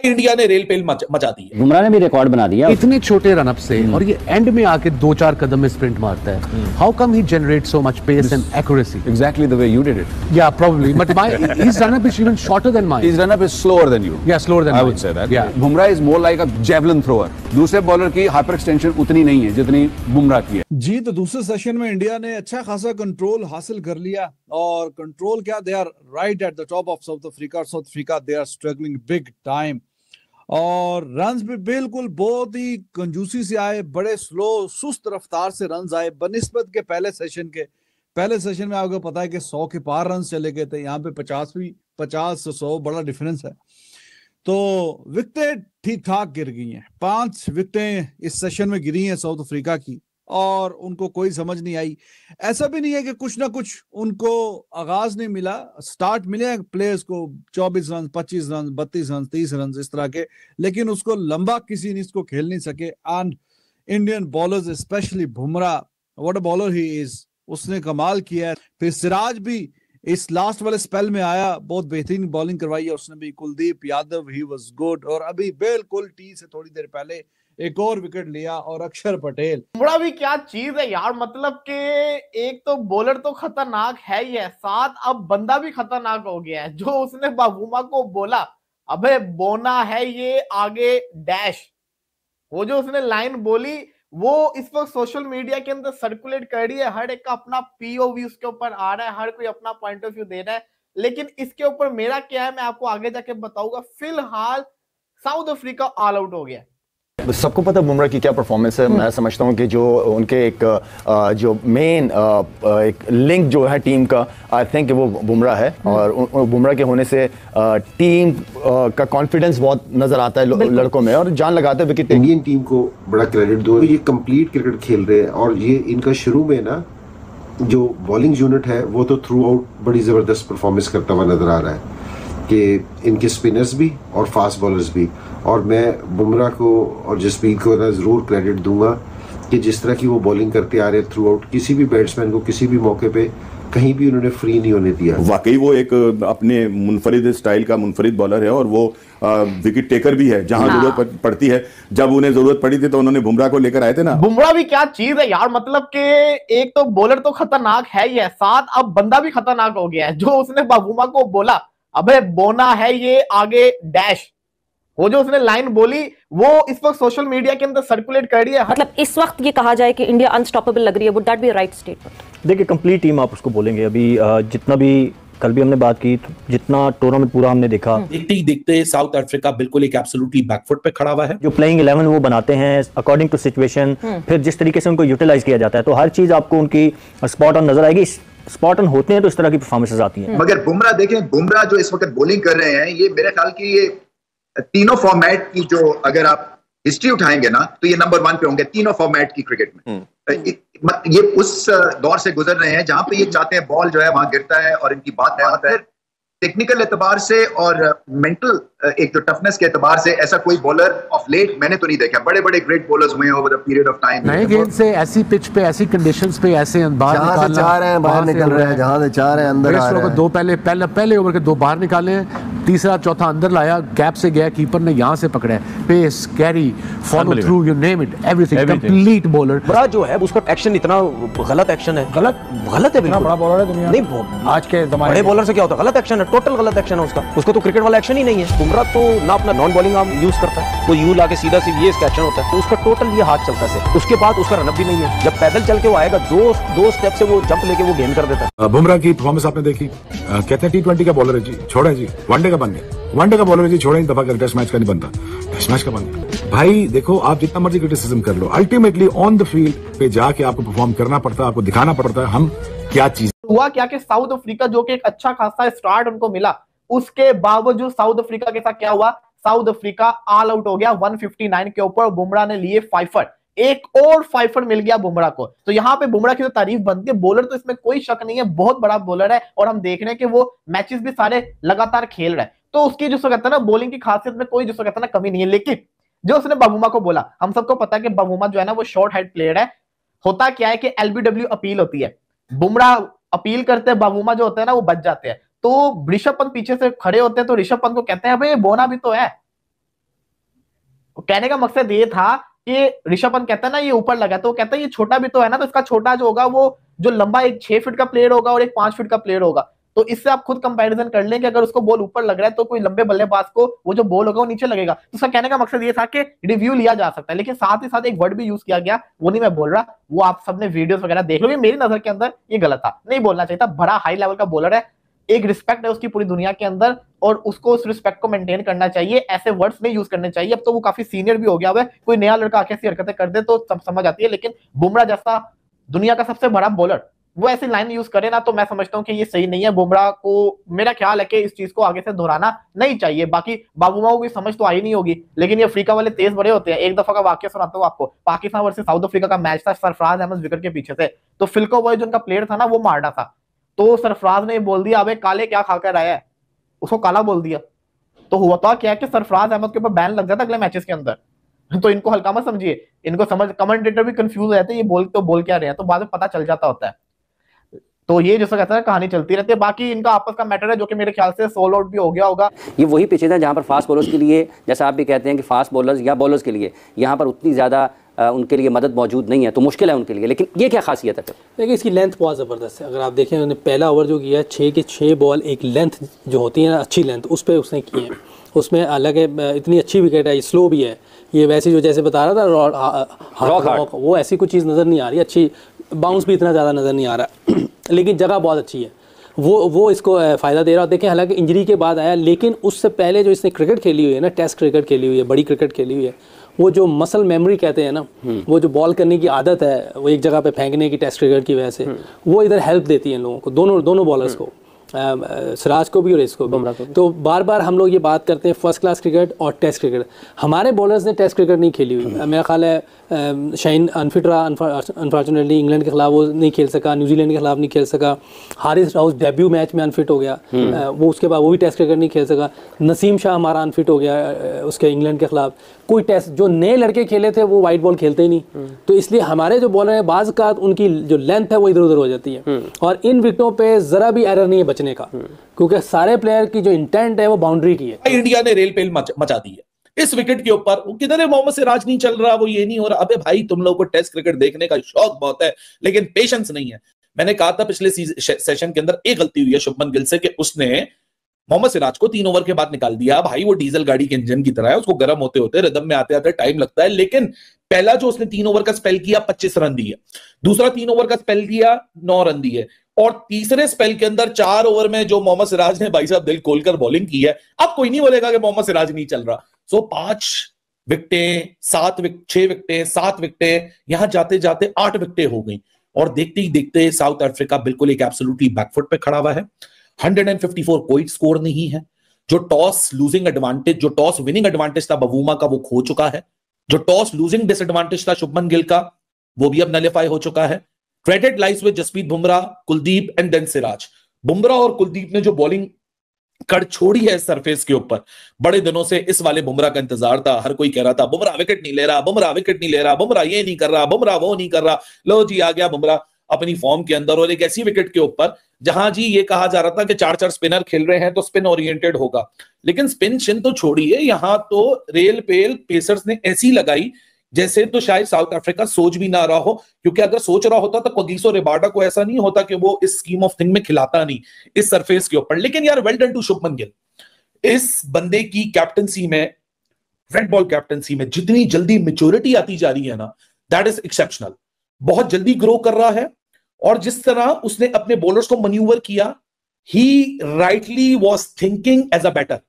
India ने rail पेल मचा दी है। बुमराह ने भी रिकॉर्ड बना दिया इतने छोटे रन अप से, और ये एंड में आके 2-4 कदम में स्प्रिंट मारता है। How come he generate so much pace and accuracy? Exactly the way you did it. Yeah, probably. But his run up is even shorter than mine. His run up is slower than you. Yeah, slower than I mine. would say that. Yeah. Bumrah is more like a javelin thrower. दूसरे bowler की hyper extension उतनी नहीं है जितनी बुमराह की है। जी, तो दूसरे सेशन में इंडिया ने अच्छा खासा कंट्रोल हासिल कर लिया, और कंट्रोल क्या, they are right at the top of South Africa. South Africa they are struggling big time, और रन्स भी बिल्कुल बहुत ही कंजूसी से आए, बड़े स्लो सुस्त रफ्तार से रन्स आए बनिस्बत के पहले सेशन के। पहले सेशन में आपको पता है कि 100 के पार रन चले गए थे, यहाँ पे 50 से 100 बड़ा डिफरेंस है। तो विकेटें ठीक ठाक गिर गई हैं, 5 विकेटें इस सेशन में गिरी हैं साउथ अफ्रीका की, और उनको कोई समझ नहीं आई। ऐसा भी नहीं है कि कुछ ना कुछ उनको आगाज नहीं मिला, स्टार्ट मिले प्लेयर्स को 24 रन, 25 रन, 32 रन, 30 रन इस तरह के, लेकिन उसको लंबा किसी ने इसको खेल नहीं सके। And Indian bowlers specially Bumrah, what a bowler he is, उसने कमाल किया है। फिर सिराज भी इस लास्ट वाले स्पेल में आया, बहुत बेहतरीन बॉलिंग करवाई है उसने भी। Kuldeep Yadav he was good, और अभी बिल्कुल टी से थोड़ी देर पहले एक और विकेट लिया, और अक्षर पटेल। बुमराह भी क्या चीज है यार, मतलब कि एक तो बॉलर तो खतरनाक है ही है, साथ अब बंदा भी खतरनाक हो गया है। जो उसने बाबूमा को बोला, अबे बोना है ये आगे डैश, वो जो उसने लाइन बोली वो इस वक्त सोशल मीडिया के अंदर सर्कुलेट कर रही है। हर एक का अपना पीओवी उसके ऊपर आ रहा है, हर कोई अपना पॉइंट ऑफ व्यू दे रहा है, लेकिन इसके ऊपर मेरा क्या है मैं आपको आगे जाके बताऊंगा। फिलहाल साउथ अफ्रीका ऑल आउट हो गया। सबको पता बुमराह की क्या परफॉर्मेंस है। मैं समझता हूं कि जो उनके एक जो मेन एक लिंक जो है टीम का, आई थिंक वो बुमराह है, और बुमराह के होने से टीम का कॉन्फिडेंस बहुत नजर आता है लड़कों में, और जान लगाते हैं विकेट। इंडियन टीम को बड़ा क्रेडिट दो, ये कंप्लीट क्रिकेट खेल रहे हैं, और ये इनका शुरू में ना जो बॉलिंग यूनिट है वो तो थ्रू आउट बड़ी जबरदस्त परफॉर्मेंस करता हुआ नजर आ रहा है, कि इनके स्पिनर्स भी और फास्ट बॉलर्स भी। और मैं बुमराह को और जसप्रीत को ज़रूर क्रेडिट दूंगा कि जिस तरह की वो बॉलिंग करते आ रहे हैं थ्रू आउट, किसी भी बैट्समैन को किसी भी मौके पे कहीं भी उन्होंने फ्री नहीं होने दिया। वाकई वो एक अपने मुनफरिद स्टाइल का मुनफरिद बॉलर है, और वो विकेट टेकर भी है जहां जरूरत पड़ती है। जब उन्हें जरूरत पड़ी थी तो उन्होंने बुमराह को लेकर आए थे ना। बुमराह भी क्या चीज है यार, मतलब कि एक तो बॉलर तो खतरनाक है ही है, साथ अब बंदा भी खतरनाक हो गया है। जो उसने बाबूमा को बोला, अबे बोना है ये आगे डैश, वो जो उसने लाइन बोली वो इस वक्त सोशल मीडिया के अंदर सर्कुलेट कर रही है। मतलब इस वक्त ये कहा जाए कि इंडिया अनस्टॉपेबल लग रही है, would that be right statement? देखिए, कंप्लीट टीम आप उसको बोलेंगे। अभी जितना भी कल भी हमने बात की, जितना टूर्नामेंट पूरा हमने देखा, देखते ही देखते साउथ अफ्रीका बिल्कुल एक एब्सोल्युटली बैकफुट पे खड़ा हुआ है। जो प्लेइंग 11 वो बनाते हैं अकॉर्डिंग टू सिचुएशन, फिर जिस तरीके से उनको यूटिलाइज किया जाता है, तो हर चीज आपको उनकी स्पॉट ऑन नजर आएगी। स्पॉट ऑन होते हैं तो इस तरह की परफॉर्मेंसेस आती हैं। मगर बुमराह देखें, बुमराह जो इस वक्त बॉलिंग कर रहे हैं, ये मेरे ख्याल की ये तीनों फॉर्मेट की जो अगर आप हिस्ट्री उठाएंगे ना तो ये नंबर 1 पे होंगे तीनों फॉर्मेट की क्रिकेट में। ये उस दौर से गुजर रहे हैं जहां पे ये चाहते हैं बॉल जो है वहां गिरता है और इनकी बात है। टेक्निकल एतबार से और मेंटल एक जो टफनेस के एतबार से ऐसा कोई बॉलर ऑफ लेट मैंने तो नहीं देखा। बड़े बड़े ग्रेट बॉलर्स हुए हैं over a period of time. नए गेंद से ऐसी पिच पे, ऐसी कंडीशंस पे, ऐसे बाहर निकाल रहे हैं, बाहर निकल रहे हैं, जहां से चाह रहे हैं अंदर आ रहे हैं। दो पहले ओवर के 2 बाहर निकाले, तीसरा चौथा अंदर लाया, गैप से गया, कीपर ने यहां से पकड़ा है, pace, carry, follow through, you name it, everything, complete bowler. Bumrah जो है उसका एक्शन इतना गलत एक्शन है, गलत है बिल्कुल। बड़ा बॉलर है दुनिया नहीं, आज के जमाने बड़े बॉलर से क्या होता है? गलत एक्शन है, टोटल गलत एक्शन है उसका तो क्रिकेट वाला एक्शन ही नहीं है। बुमराह तो ना अपना नॉन बॉलिंग आर्म यूज करता है, वो यू लाके सीधा सिर्फ ये इसका एक्शन होता है, तो उसका टोटल ये हाथ चलता है। उसके बाद उसका रनअप भी नहीं है। जब पैदल चल के वो आएगा, दो स्टेप से वो जंप लेके वो गेंद कर देता है। बुमराह की परफॉर्मेंस आपने देखी, कहते हैं T20 का बॉलर है जी, छोड़ा जी, वनडे का बन गया, वनडे का बॉलर है जी, छोड़ा ही दफा कर, टेस्ट मैच का नहीं बनता, टेस्ट मैच का बन गया। भाई देखो, आप जितना मर्जी क्रिटिसिज्म कर लो, अल्टीमेटली ऑन द फील्ड पे जाके आपको परफॉर्म करना पड़ता है, आपको दिखाना पड़ता है हम क्या चीज। हुआ क्या कि साउथ अफ्रीका जो कि एक अच्छा खासा स्टार्ट उनको मिला, उसके बावजूद साउथ अफ्रीका के साथ क्या हुआ, साउथ अफ्रीका ऑल आउट हो गया 159 के ऊपर। बुमराह ने लिए 5 एक और 5 मिल गया बुमराह को। तो यहाँ पे बुमराह की तो तारीफ बनती है, बॉलर तो इसमें कोई शक नहीं है, बहुत बड़ा बॉलर है, और हम देख रहे हैं कि वो मैचेस भी सारे लगातार खेल रहा है। तो उसकी जो कहता है ना बॉलिंग की खासियत में कोई जो कहता है ना कमी नहीं है। लेकिन जो उसने बाबूमा को बोला, हम सबको पता है कि बाबूमा जो है ना वो शॉर्ट हेड प्लेयर है। होता क्या है कि LBW अपील होती है, बुमराह अपील करते हैं, बाबूमा जो होते हैं ना वो बच जाते हैं। तो ऋषभ पंत पीछे से खड़े होते हैं, तो ऋषभ पंत को कहते हैं भाई बोना भी तो है, कहने का मकसद ये था कि ऋषभ पंत कहता है ना ये ऊपर लगा, तो कहता है ये छोटा भी तो है ना, तो इसका छोटा जो होगा वो जो लंबा एक 6 फीट का प्लेयर होगा और एक 5 फीट का प्लेयर होगा, तो इससे आप खुद कंपैरिजन कर लें कि अगर उसको बॉल ऊपर लग रहा है तो कोई लंबे बल्लेबाज को वो जो बॉल होगा वो नीचे लगेगा। तो उसका कहने का मकसद ये था कि रिव्यू लिया जा सकता है, लेकिन साथ ही साथ एक वर्ड भी यूज किया गया, वो नहीं मैं बोल रहा, वो आप सबने वीडियोस वगैरह देख लो, मेरी नजर के अंदर ये गलत था, नहीं बोलना चाहिए था। बड़ा हाई लेवल का बॉलर है, एक रिस्पेक्ट है उसकी पूरी दुनिया के अंदर और उसको उस रिस्पेक्ट को मेंटेन करना चाहिए, ऐसे वर्ड्स नहीं यूज करने चाहिए। अब तो वो काफी सीनियर भी हो गया है, कोई नया लड़का आके ऐसी हरकतें कर दे तो सब समझ आती है, लेकिन बुमराह जैसा दुनिया का सबसे बड़ा बॉलर वो ऐसी लाइन यूज करे ना, तो मैं समझता हूं कि ये सही नहीं है। बुमराह को मेरा ख्याल है कि इस चीज को आगे से दोहराना नहीं चाहिए। बाकी बाबूमाओं की समझ तो आई नहीं होगी, लेकिन ये अफ्रीका वाले तेज बड़े होते हैं। एक दफा का वाकया सुनाता हूँ आपको, पाकिस्तान वर्सेस साउथ अफ्रीका का मैच था, सरफराज अहमद विकेट के पीछे थे, तो फिल्को बॉय जो उनका प्लेयर था ना वो मारना था, तो सरफराज ने बोल दिया अबे काले क्या खाकर आया है, उसको काला बोल दिया। तो हुआ था क्या कि सरफराज अहमद के ऊपर बैन लग जाता अगले मैचेस के अंदर। तो इनको हल्का मत समझिए, इनको समझ, कमेंटेटर भी कंफ्यूज हो जाते हैं, ये बोल क्या रहे हैं, तो बाद में पता चल जाता होता है। तो ये जैसा कहता है कहानी चलती रहती है। बाकी इनका आपस का मैटर है जो कि मेरे ख्याल से सोल आउट भी हो गया होगा। ये वही पिचेज है जहां पर फास्ट बॉलर्स के लिए, जैसा आप भी कहते हैं कि फास्ट बॉलर्स या बॉलर्स के लिए यहाँ पर उतनी ज़्यादा उनके लिए मदद मौजूद नहीं है, तो मुश्किल है उनके लिए। लेकिन ये क्या खासियत है? देखिए इसकी लेंथ बहुत ज़बरदस्त है। अगर आप देखें उन्होंने पहला ओवर जो किया है 6 के 6 बॉल, एक लेंथ जो होती है ना अच्छी लेंथ, उस पर उसने की है। उसमें अलग है, इतनी अच्छी विकेट है, स्लो भी है, ये वैसे जो जैसे बता रहा था रॉक वो ऐसी कोई चीज़ नज़र नहीं आ रही, अच्छी बाउंस भी इतना ज़्यादा नज़र नहीं आ रहा लेकिन जगह बहुत अच्छी है, वो इसको फ़ायदा दे रहा है। देखें हालांकि इंजरी के बाद आया, लेकिन उससे पहले जो इसने क्रिकेट खेली हुई है ना, टेस्ट क्रिकेट खेली हुई है, बड़ी क्रिकेट खेली हुई है, वो जो मसल मेमोरी कहते हैं ना, वो जो बॉल करने की आदत है, वो एक जगह पे फेंकने की टेस्ट क्रिकेट की वजह से, वो इधर हेल्प देती है इन लोगों को, दोनों बॉलर्स को, सिराज को भी और इसको भी। तो बार बार हम लोग ये बात करते हैं फर्स्ट क्लास क्रिकेट और टेस्ट क्रिकेट। हमारे बॉलर्स ने टेस्ट क्रिकेट नहीं खेली हुई, मेरा ख्याल है शाइन अनफिट रहा, अनफॉर्चुनेटली इंग्लैंड के खिलाफ वो नहीं खेल सका, न्यूजीलैंड के खिलाफ नहीं खेल सका, हारिस राउस डेब्यू मैच में अनफिट हो गया, वो उसके बाद वो भी टेस्ट क्रिकेट नहीं खेल सका, नसीम शाह हमारा अनफिट हो गया उसके इंग्लैंड के खिलाफ। कोई टेस्ट जो नए लड़के खेले थे वो वाइट बॉल खेलते ही नहीं, तो इसलिए हमारे जो बॉलर हैं बाज़ का उनकी जो लेंथ है वो इधर उधर हो जाती है, और इन विकेटों पे ज़रा भी एरर नहीं है बचने का, क्योंकि सारे प्लेयर की जो इंटेंट है वो बाउंड्री की है। इंडिया ने रेल पेल मचा दी है इस विकेट के ऊपर। किधर है मोहम्मद सिराज नहीं चल रहा, वो ये नहीं हो रहा। अबे भाई तुम लोगों को टेस्ट क्रिकेट देखने का शौक बहुत है, लेकिन पेशेंस नहीं है। मैंने कहा था पिछले सेशन के अंदर एक गलती हुई है शुभमन गिल से कि उसने मोहम्मद सिराज को 3 ओवर के बाद निकाल दिया। भाई वो डीजल गाड़ी के इंजन की तरह है, उसको गर्म होते होते रिदम में आते आते टाइम लगता है। लेकिन पहला जो उसने 3 ओवर का स्पेल किया 25 रन दिए, दूसरा 3 ओवर का स्पेल किया 9 रन दिए, और तीसरे स्पेल के अंदर 4 ओवर में जो मोहम्मद सिराज ने भाई साहब दिल खोलकर बॉलिंग की है, अब कोई नहीं बोलेगा कि मोहम्मद सिराज नहीं चल रहा। सो 5 विकेटें 6 विकेटें 7 विकेटें, यहां जाते जाते 8 विकेटें हो गई, और देखते ही देखते साउथ अफ्रीका बिल्कुल एक एब्सोल्युटली बैकफुट पे खड़ा हुआ है। 154 कोई स्कोर नहीं है। जो टॉस लूजिंग एडवांटेज, जो टॉस विनिंग एडवांटेज था बवूमा का, वो खो चुका है। जो टॉस लूजिंग डिसएडवांटेज था शुभमन गिल का, वो भी अब नलिफाई हो चुका है। Credit lies with Jasprit Bumrah, Kuldeep and then Siraj. Bumrah और कुलदीप ने जो बॉलिंग कड़ छोड़ी है सरफेस के ऊपर, बड़े दिनों से इस वाले बुमराह का इंतजार था। हर कोई कह रहा था बुमराह विकेट नहीं ले रहा, बुमराह विकेट नहीं ले रहा, बुमराह ये नहीं कर रहा, बुमराह वो नहीं कर रहा। लो जी आ गया बुमराह अपनी फॉर्म के अंदर, और एक ऐसी विकेट के ऊपर जहां जी ये कहा जा रहा था कि 4 स्पिनर खेल रहे हैं तो स्पिन ओरिएंटेड होगा, लेकिन स्पिन शिन तो छोड़िए, यहां तो रेल पेल पेसर्स ने ऐसी लगाई जैसे तो शायद साउथ अफ्रीका सोच भी ना रहा हो, क्योंकि अगर सोच रहा होता तो कगिसो रिबाडा को ऐसा नहीं होता कि वो इस स्कीम ऑफ थिंग में खिलाता नहीं इस सरफेस के ऊपर। लेकिन यार well done to Shubman Gill, इस बंदे की कैप्टनसी में, रेड बॉल कैप्टनसी में जितनी जल्दी मेच्योरिटी आती जा रही है ना, दैट इज एक्सेप्शनल। बहुत जल्दी ग्रो कर रहा है, और जिस तरह उसने अपने बॉलर्स को मैन्यूवर किया, he rightly was thinking as a batter,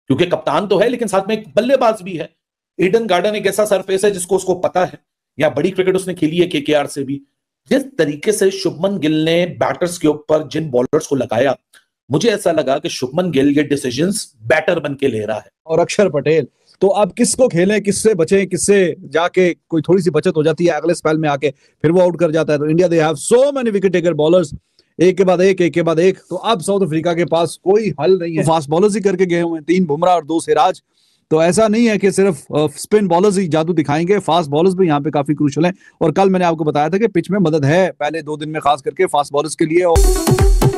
क्योंकि कप्तान तो है लेकिन साथ में एक बल्लेबाज भी है। ईडन गार्डन एक ऐसा सरफेस है जिसको उसको पता है, या बड़ी क्रिकेट उसने खेली है केकेआर से भी। जिस तरीके से शुभमन गिल ने बैटर्स के ऊपर जिन बॉलर्स को लगाया, मुझे ऐसा लगा कि शुभमन गिल ये डिसीजंस बैटर बन के ले रहा है। और अक्षर पटेल, तो अब किसको खेलें, किससे बचें, किससे जाके कोई थोड़ी सी बचत हो जाती है, अगले स्पेल में आके फिर वो आउट कर जाता है। तो India they have so many wicket taker bowlers, एक के बाद एक। तो अब साउथ अफ्रीका के पास कोई हल नहीं है। फास्ट बॉलर्स ही करके गए हुए हैं, 3 बुमराह और 2 सिराज। तो ऐसा नहीं है कि सिर्फ स्पिन बॉलर्स ही जादू दिखाएंगे, फास्ट बॉलर्स भी यहाँ पे काफी क्रूशियल हैं। और कल मैंने आपको बताया था कि पिच में मदद है पहले 2 दिन में, खास करके फास्ट बॉलर्स के लिए।